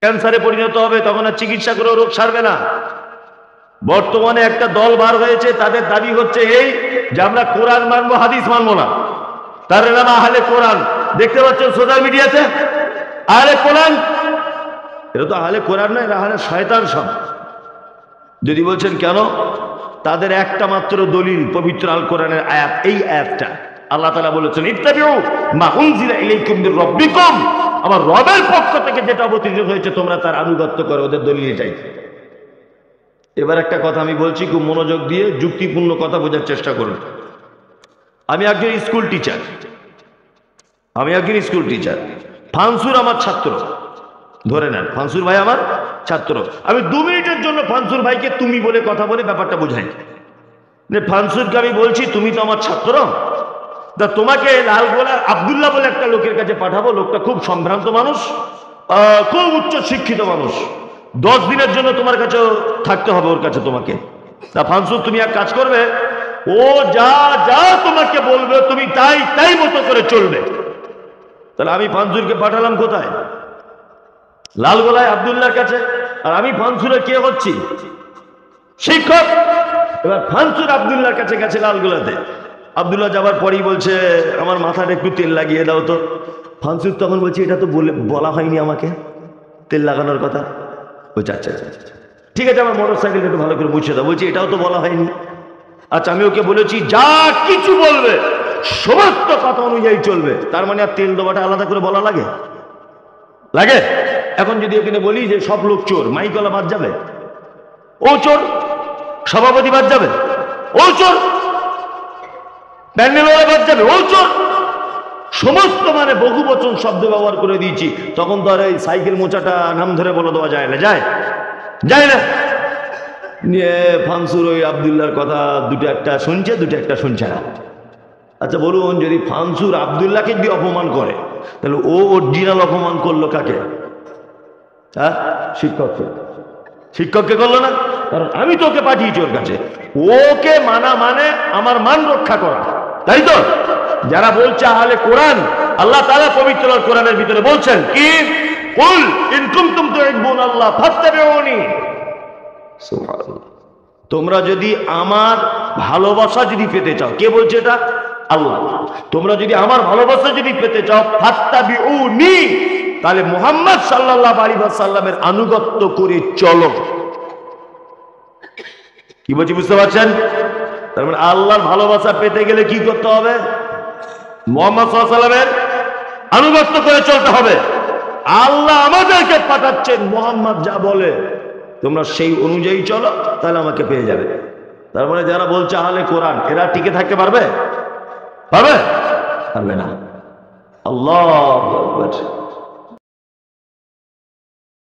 ক্যান্সারে পরিণত হবে, তখন আর চিকিৎসা করে রোগ সারবে না। বর্তমানে একটা দল বার হয়েছে, তাদের দাবি হচ্ছে এই যে আমরা কোরআন মানবো, হাদিস মানবো না। তার নাম আহলে কোরআন। দেখতে পাচ্ছেন সোশ্যাল মিডিয়াতে আহলে কোরআন। এটা তো আহলে কোরআন না, এরা আহলে শয়তান সব। যদি বলছেন কেন, তাদের একটা মাত্র দলিল পবিত্র আল কোরআনের আয়াত, এই আয়াতটা আল্লাহ তাআলা বলেছেন ইত্তাবিউ মা উনজিলা ইলাইকুম মির রাব্বিকুম, আমার রবের পক্ষ থেকে যেটা অবতীর্ণ হয়েছে তোমরা তার আনুগত্য করো। ওদের দলিল এটাই। এবার একটা কথা আমি বলছি, খুব মনোযোগ দিয়ে যুক্তিপূর্ণ কথা বোঝার চেষ্টা করুন। আমি একজন স্কুল টিচার। ফানসুর আমার ছাত্র, ধরে নেন ফানসুর ভাই আমার ছাত্র। আমি 2 মিনিটের জন্য ফানসুর ভাইকে তুমি বলে কথা বলে ব্যাপারটা বোঝাই। ফানসুরকে আমি বলছি তুমি তো আমার ছাত্র, তা তোমাকে লালগোলার আব্দুল্লাহ বলে একটা লোকের কাছে পাঠাবো। লোকটা খুব সম্ভ্রান্ত মানুষ, খুব উচ্চ শিক্ষিত মানুষ। 10 দিনের জন্য তোমার কাছে থাকতে হবে ওর কাছে তোমাকে। তা ফানসুর তুমি এক কাজ করবে, ও যা যা তোমাকে বলবে তুমি তাই মতো করে চলবে। তাহলে আমি ফানসুরকে পাঠালাম কোথায়? লালগোলায় আব্দুল্লাহর কাছে। আর আমি ফানসুরে কে হচ্ছি? শিক্ষক। এবার ফানসুর আব্দুল্লাহর কাছে গেছে লালগোলাতে। আব্দুল্লাহ যাবার পরেই বলছে আমার মাথাটা একটু তেল লাগিয়ে দাও তো। ফানসুর তখন বলছে এটা তো বলা হয়নি আমাকে তেল লাগানোর কথা। বলছে আচ্ছা ঠিক আছে, আমার মোটর সাইকেলটা একটু ভালো করে মুছে দাও। বলছি এটাও তো বলা হয়নি। আচ্ছা আমি ওকে বলেছি যা কিছু বলবে সমস্ত কথা অনুযায়ী চলবে। তার মানে আর তেল দেওয়াটা আলাদা করে বলা লাগে? এখন যদি ওখানে বলি যে সব লোক চোর, মাইকলা বাদ যাবে, ও চোর। সভাপতি বাদ যাবে, ও চোর। প্যান্ডেলওয়ালা বাদ যাবে, ও চোর। সমস্ত মানে বহু বচন শব্দ ব্যবহার করে দিয়েছি। তখন তো আর এই সাইকেল মোচাটা নাম ধরে বলে দেওয়া যায় না, যায় না। নিয়ে ফানসুর ওই আব্দুল্লাহর কথা দুটো একটা শুনছে না। আচ্ছা বলুন, যদি ফানসুর আব্দুল্লাহকে যদি অপমান করে তাহলে ও অরিজিনাল অপমান করলো কাকে? হ্যাঁ, শিক্ষককে করলো না? কারণ আমি তো ওকে পাঠিয়েছি ওর কাছে। ওকে মানা মানে আমার মান রক্ষা করা, তাই তো? যারা বলছে আহলে কোরআন, আল্লাহ তাআলা পবিত্র কোরআনের ভিতরে বলছেন কি, কুল ইন কুনতুম তুহিব্বুনাল্লাহ ফাত্তাবিউনি। সুবহানাল্লাহ। তোমরা যদি আমার ভালোবাসা যদি পেতে চাও, কে বলছে এটা? আল্লাহ। তোমরা যদি আমার ভালোবাসা যদি পেতে চাও ফাত্তাবিউনি, তাহলে মুহাম্মদ সাল্লাল্লাহু আলাইহি ওয়াসাল্লামের আনুগত্য করে চলো। কি বলছি বুঝতে পারছেন? তার মানে আল্লাহর ভালোবাসা পেতে গেলে কি করতে হবে? মুহাম্মদ সাল্লাল্লাহু আলাইহি ওয়াসাল্লামের আনুগত্য করে চলতে হবে। আল্লাহ আমাদেরকে পাঠাচ্ছেন, মুহাম্মদ যা বলে তোমরা সেই অনুযায়ী চলো, তাহলে আমাকে পেয়ে যাবে। তার মানে যারা বলছে আহলে কোরআন, এরা টিকে থাকতে পারবে না। আল্লাহু আকবার।